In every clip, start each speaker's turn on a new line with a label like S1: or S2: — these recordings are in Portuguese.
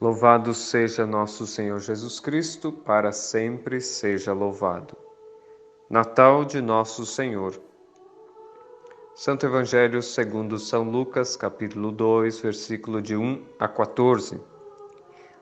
S1: Louvado seja nosso Senhor Jesus Cristo, para sempre seja louvado. Natal de Nosso Senhor. Santo Evangelho segundo São Lucas, capítulo 2, versículo de 1 a 14.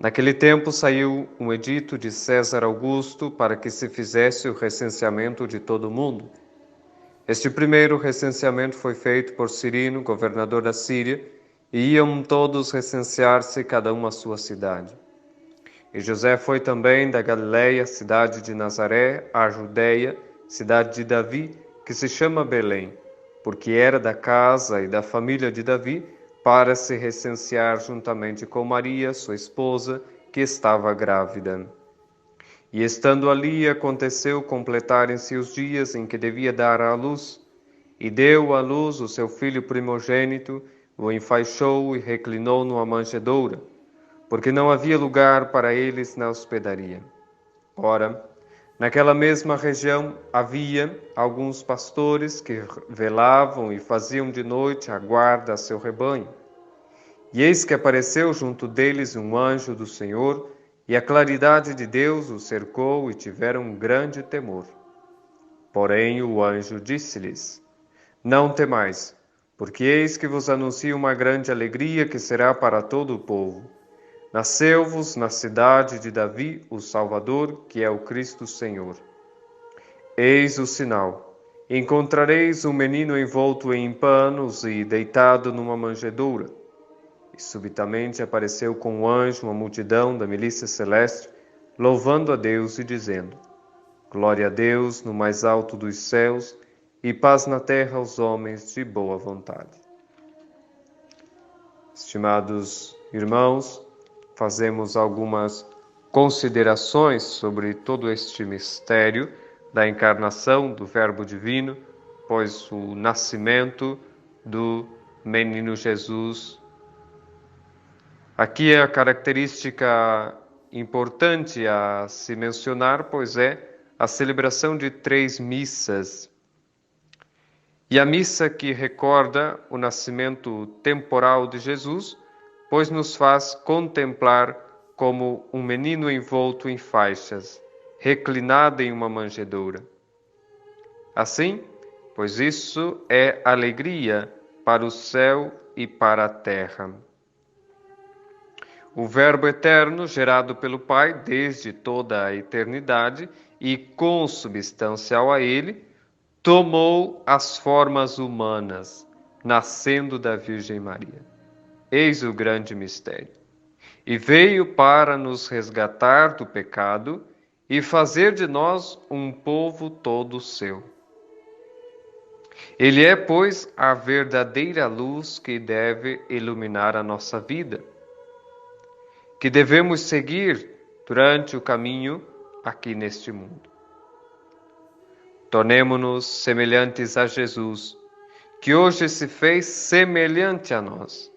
S1: Naquele tempo saiu um edito de César Augusto para que se fizesse o recenseamento de todo o mundo. Este primeiro recenseamento foi feito por Cirino, governador da Síria, e iam todos recensear-se, cada um à sua cidade. E José foi também da Galiléia, cidade de Nazaré, à Judeia, cidade de Davi, que se chama Belém, porque era da casa e da família de Davi, para se recensear juntamente com Maria, sua esposa, que estava grávida. E estando ali, aconteceu completarem-se os dias em que devia dar à luz, e deu à luz o seu filho primogênito, o enfaixou e reclinou numa manjedoura, porque não havia lugar para eles na hospedaria. Ora, naquela mesma região havia alguns pastores que velavam e faziam de noite a guarda a seu rebanho. E eis que apareceu junto deles um anjo do Senhor, e a claridade de Deus os cercou e tiveram um grande temor. Porém o anjo disse-lhes: Não temais, porque eis que vos anuncio uma grande alegria que será para todo o povo. Nasceu-vos na cidade de Davi o Salvador, que é o Cristo Senhor. Eis o sinal. Encontrareis um menino envolto em panos e deitado numa manjedoura. E subitamente apareceu com um anjo uma multidão da milícia celeste, louvando a Deus e dizendo: Glória a Deus no mais alto dos céus e paz na terra aos homens de boa vontade. Estimados irmãos, fazemos algumas considerações sobre todo este mistério da encarnação do Verbo Divino, pois o nascimento do menino Jesus. Aqui é a característica importante a se mencionar, pois é a celebração de 3 missas. E a missa que recorda o nascimento temporal de Jesus, pois nos faz contemplar como um menino envolto em faixas, reclinado em uma manjedoura. Assim, pois isso é alegria para o céu e para a terra. O Verbo eterno, gerado pelo Pai desde toda a eternidade e consubstancial a ele, tomou as formas humanas, nascendo da Virgem Maria. Eis o grande mistério. E veio para nos resgatar do pecado e fazer de nós um povo todo seu. Ele é, pois, a verdadeira luz que deve iluminar a nossa vida, que devemos seguir durante o caminho aqui neste mundo. Tornemo-nos semelhantes a Jesus, que hoje se fez semelhante a nós,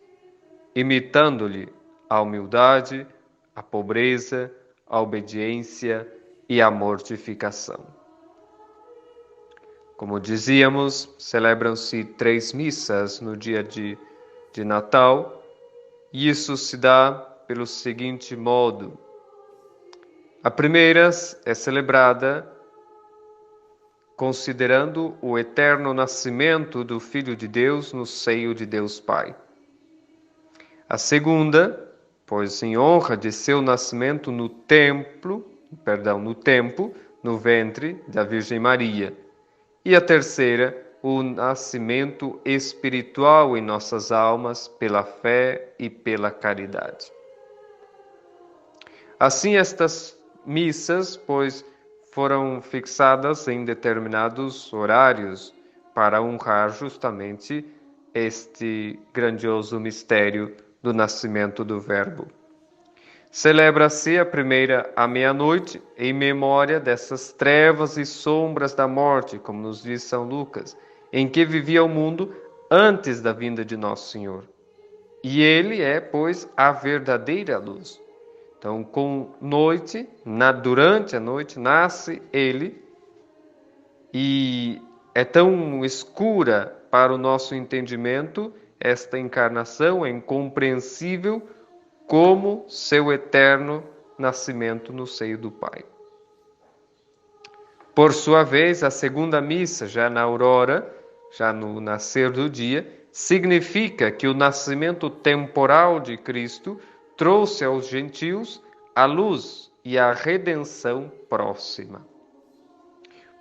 S1: imitando-lhe a humildade, a pobreza, a obediência e a mortificação. Como dizíamos, celebram-se 3 missas no dia de Natal, e isso se dá pelo seguinte modo. A primeira é celebrada considerando o eterno nascimento do Filho de Deus no seio de Deus Pai. A segunda, pois em honra de seu nascimento no tempo, no ventre da Virgem Maria. E a terceira, o nascimento espiritual em nossas almas pela fé e pela caridade. Assim, estas missas, pois, foram fixadas em determinados horários para honrar justamente este grandioso mistério do nascimento do Verbo. Celebra-se a primeira à meia-noite em memória dessas trevas e sombras da morte, como nos diz São Lucas, em que vivia o mundo antes da vinda de Nosso Senhor. E ele é, pois, a verdadeira luz. Então, durante a noite, nasce ele e é tão escura para o nosso entendimento esta encarnação, é incompreensível como seu eterno nascimento no seio do Pai. Por sua vez, a segunda missa, já na aurora, já no nascer do dia, significa que o nascimento temporal de Cristo trouxe aos gentios a luz e a redenção próxima.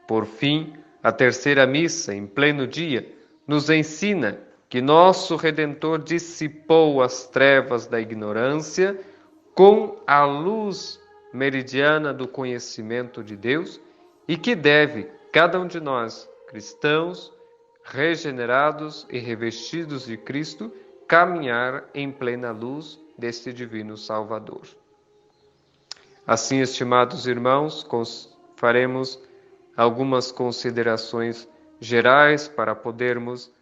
S1: Por fim, a terceira missa, em pleno dia, nos ensina que nosso Redentor dissipou as trevas da ignorância com a luz meridiana do conhecimento de Deus e que deve, cada um de nós, cristãos, regenerados e revestidos de Cristo, caminhar em plena luz deste divino Salvador. Assim, estimados irmãos, faremos algumas considerações gerais para podermos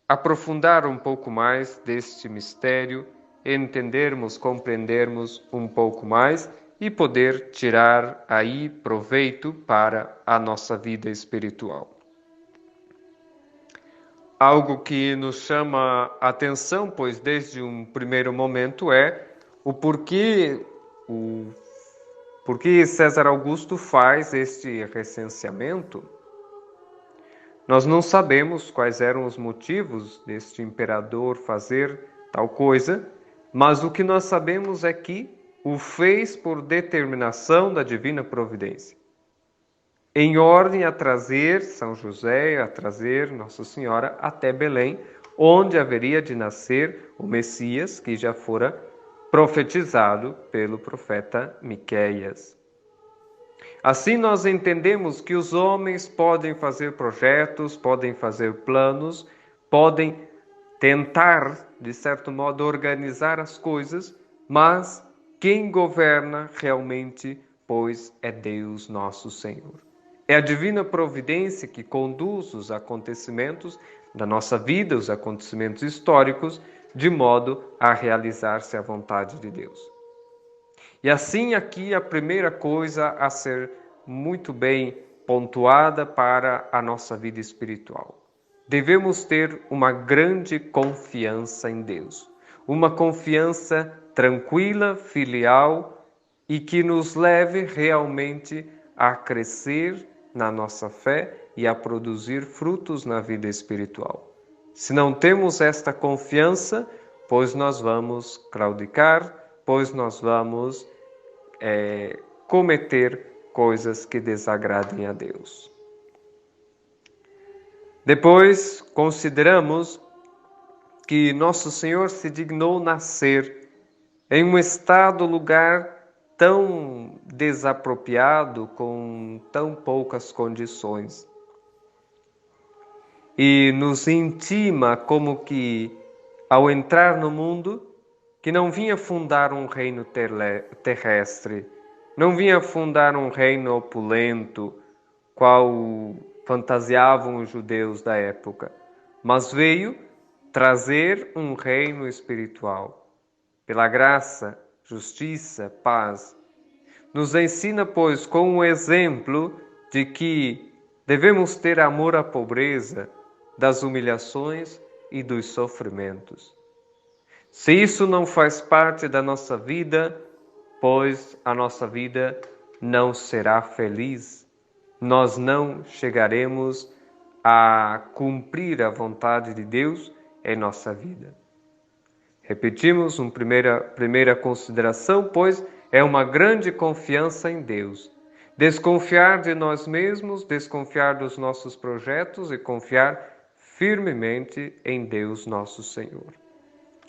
S1: aprofundar um pouco mais deste mistério, entendermos, compreendermos um pouco mais e poder tirar aí proveito para a nossa vida espiritual. Algo que nos chama a atenção, pois desde um primeiro momento, é o porquê César Augusto faz este recenseamento. Nós não sabemos quais eram os motivos deste imperador fazer tal coisa, mas o que nós sabemos é que o fez por determinação da divina providência, em ordem a trazer São José, a trazer Nossa Senhora até Belém, onde haveria de nascer o Messias, que já fora profetizado pelo profeta Miqueias. Assim nós entendemos que os homens podem fazer projetos, podem fazer planos, podem tentar, de certo modo, organizar as coisas, mas quem governa realmente, pois, é Deus nosso Senhor. É a divina providência que conduz os acontecimentos da nossa vida, os acontecimentos históricos, de modo a realizar-se a vontade de Deus. E assim aqui a primeira coisa a ser muito bem pontuada para a nossa vida espiritual. Devemos ter uma grande confiança em Deus, uma confiança tranquila, filial e que nos leve realmente a crescer na nossa fé e a produzir frutos na vida espiritual. Se não temos esta confiança, pois nós vamos claudicar, pois nós vamos cometer coisas que desagradem a Deus. Depois, consideramos que Nosso Senhor se dignou nascer em um estado, lugar tão desapropriado, com tão poucas condições. E nos intima como que, ao entrar no mundo, que não vinha fundar um reino terrestre, não vinha fundar um reino opulento, qual fantasiavam os judeus da época, mas veio trazer um reino espiritual. Pela graça, justiça, paz. Nos ensina, pois, com o exemplo de que devemos ter amor à pobreza, das humilhações e dos sofrimentos. Se isso não faz parte da nossa vida, pois a nossa vida não será feliz, nós não chegaremos a cumprir a vontade de Deus em nossa vida. Repetimos uma primeira consideração, pois é uma grande confiança em Deus. Desconfiar de nós mesmos, desconfiar dos nossos projetos e confiar firmemente em Deus nosso Senhor.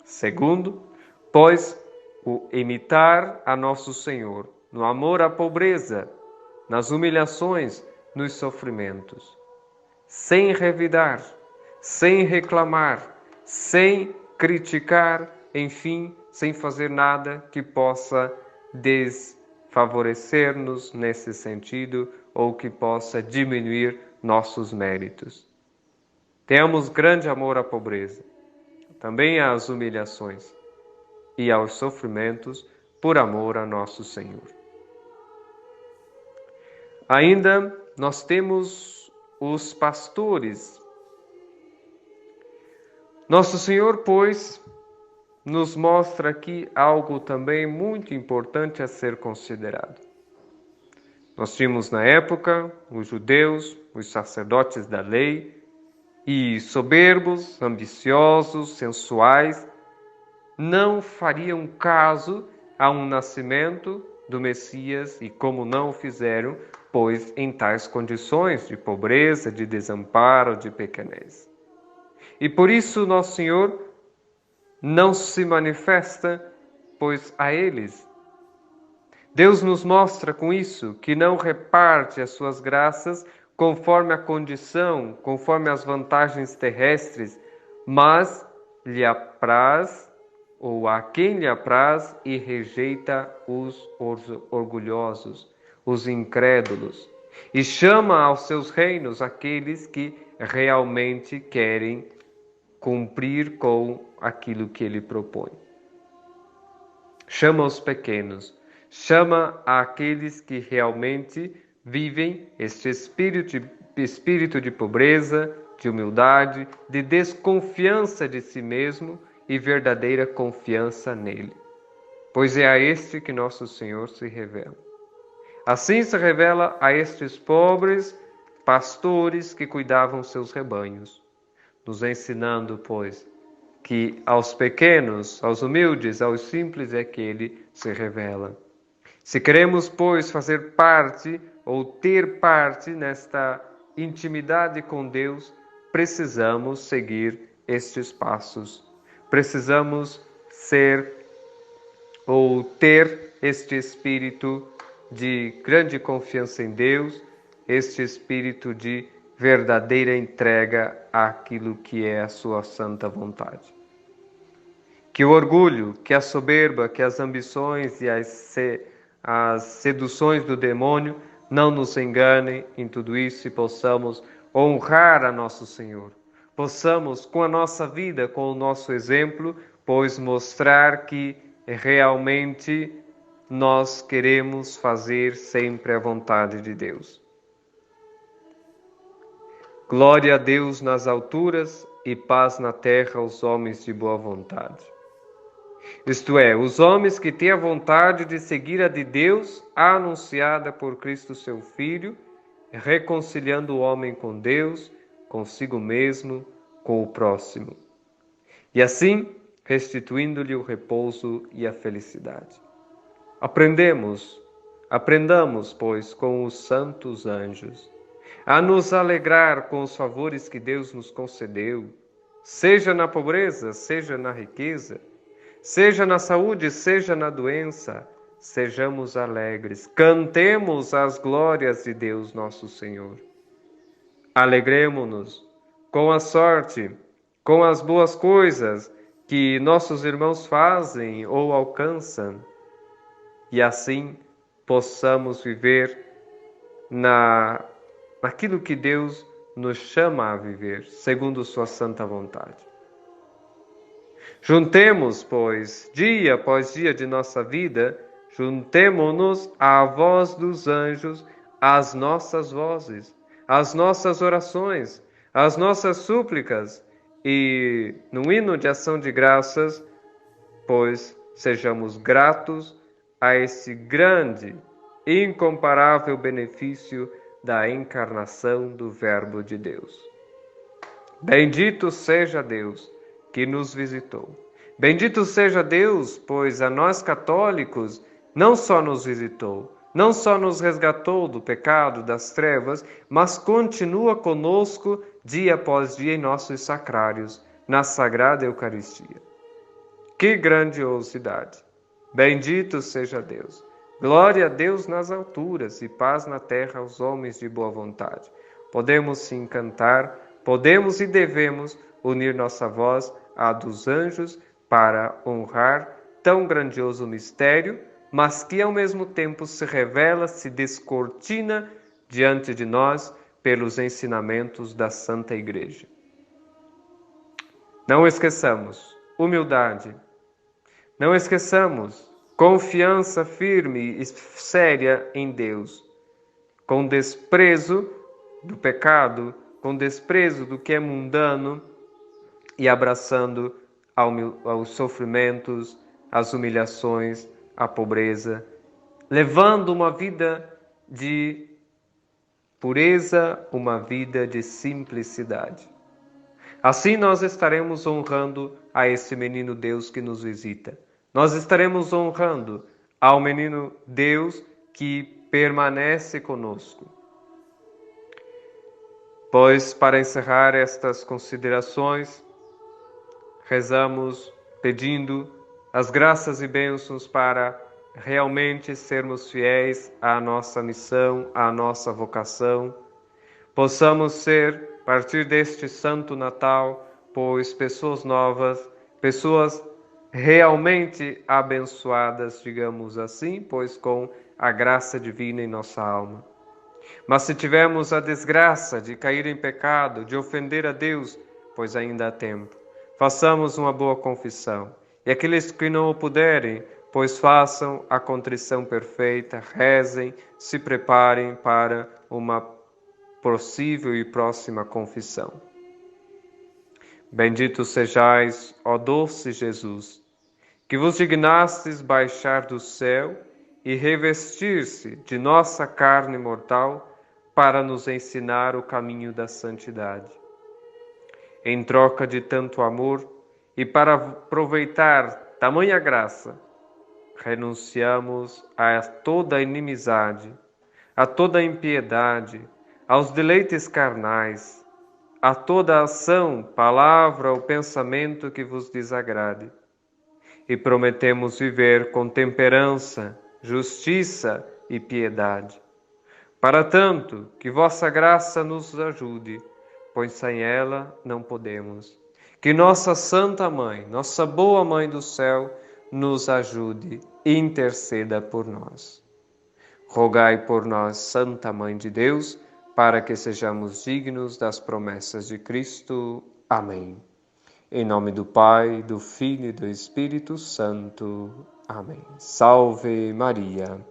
S1: Segundo, pois, o imitar a nosso Senhor no amor à pobreza, nas humilhações, nos sofrimentos, sem revidar, sem reclamar, sem criticar, enfim, sem fazer nada que possa desfavorecer-nos nesse sentido ou que possa diminuir nossos méritos. Tenhamos grande amor à pobreza, também às humilhações e aos sofrimentos por amor a nosso Senhor. Ainda nós temos os pastores. Nosso Senhor, pois, nos mostra aqui algo também muito importante a ser considerado. Nós tínhamos na época os judeus, os sacerdotes da lei, e soberbos, ambiciosos, sensuais, não fariam caso a um nascimento do Messias, e como não o fizeram, pois em tais condições de pobreza, de desamparo, de pequenez. E por isso nosso Senhor não se manifesta, pois a eles. Deus nos mostra com isso que não reparte as suas graças conforme a condição, conforme as vantagens terrestres, mas lhe apraz, ou a quem lhe apraz, e rejeita os orgulhosos, os incrédulos, e chama aos seus reinos aqueles que realmente querem cumprir com aquilo que ele propõe. Chama os pequenos, chama aqueles que realmente vivem este espírito de pobreza, de humildade, de desconfiança de si mesmo e verdadeira confiança nele. Pois é a este que nosso Senhor se revela. Assim se revela a estes pobres pastores que cuidavam seus rebanhos, nos ensinando, pois, que aos pequenos, aos humildes, aos simples é que ele se revela. Se queremos, pois, fazer parte ou ter parte nesta intimidade com Deus, precisamos seguir estes passos. Precisamos ser ou ter este espírito de grande confiança em Deus, este espírito de verdadeira entrega àquilo que é a sua santa vontade. Que o orgulho, que a soberba, que as ambições e as seduções do demônio não nos enganem em tudo isso e possamos honrar a nosso Senhor. Possamos, com a nossa vida, com o nosso exemplo, pois mostrar que realmente nós queremos fazer sempre a vontade de Deus. Glória a Deus nas alturas e paz na terra aos homens de boa vontade. Isto é, os homens que têm a vontade de seguir a de Deus, anunciada por Cristo seu Filho, reconciliando o homem com Deus, consigo mesmo, com o próximo. E assim, restituindo-lhe o repouso e a felicidade. Aprendamos, pois, com os santos anjos, a nos alegrar com os favores que Deus nos concedeu, seja na pobreza, seja na riqueza, seja na saúde, seja na doença, sejamos alegres, cantemos as glórias de Deus nosso Senhor. Alegremo-nos com a sorte, com as boas coisas que nossos irmãos fazem ou alcançam, e assim possamos viver naquilo que Deus nos chama a viver, segundo sua santa vontade. Juntemos, pois, dia após dia de nossa vida, juntemo-nos à voz dos anjos, às nossas vozes, às nossas orações, às nossas súplicas, e, no hino de ação de graças, pois sejamos gratos a esse grande e incomparável benefício da encarnação do Verbo de Deus. Bendito seja Deus que nos visitou. Bendito seja Deus, pois a nós católicos não só nos visitou, não só nos resgatou do pecado, das trevas, mas continua conosco dia após dia em nossos sacrários, na Sagrada Eucaristia. Que grandiosidade! Bendito seja Deus! Glória a Deus nas alturas e paz na terra aos homens de boa vontade. Podemos se encantar, podemos e devemos unir nossa voz à dos anjos para honrar tão grandioso mistério, mas que ao mesmo tempo se revela, se descortina diante de nós pelos ensinamentos da Santa Igreja. Não esqueçamos humildade, não esqueçamos confiança firme e séria em Deus, com desprezo do pecado, com desprezo do que é mundano e abraçando aos sofrimentos, às humilhações, à pobreza, levando uma vida de pureza, uma vida de simplicidade. Assim nós estaremos honrando a esse menino Deus que nos visita. Nós estaremos honrando ao menino Deus que permanece conosco. Pois, para encerrar estas considerações, rezamos pedindo as graças e bênçãos para realmente sermos fiéis à nossa missão, à nossa vocação. Possamos ser, a partir deste Santo Natal, pois pessoas novas, pessoas realmente abençoadas, digamos assim, pois com a graça divina em nossa alma. Mas se tivermos a desgraça de cair em pecado, de ofender a Deus, pois ainda há tempo, façamos uma boa confissão. E aqueles que não o puderem, pois façam a contrição perfeita, rezem, se preparem para uma possível e próxima confissão. Bendito sejais, ó doce Jesus, que vos dignastes baixar do céu e revestir-se de nossa carne mortal para nos ensinar o caminho da santidade. Em troca de tanto amor e para aproveitar tamanha graça, renunciamos a toda inimizade, a toda impiedade, aos deleites carnais, a toda ação, palavra ou pensamento que vos desagrade. E prometemos viver com temperança, justiça e piedade. Para tanto, que vossa graça nos ajude, pois sem ela não podemos. Que nossa Santa Mãe, nossa boa Mãe do céu, nos ajude e interceda por nós. Rogai por nós, Santa Mãe de Deus, para que sejamos dignos das promessas de Cristo. Amém. Em nome do Pai, do Filho e do Espírito Santo. Amém. Salve Maria.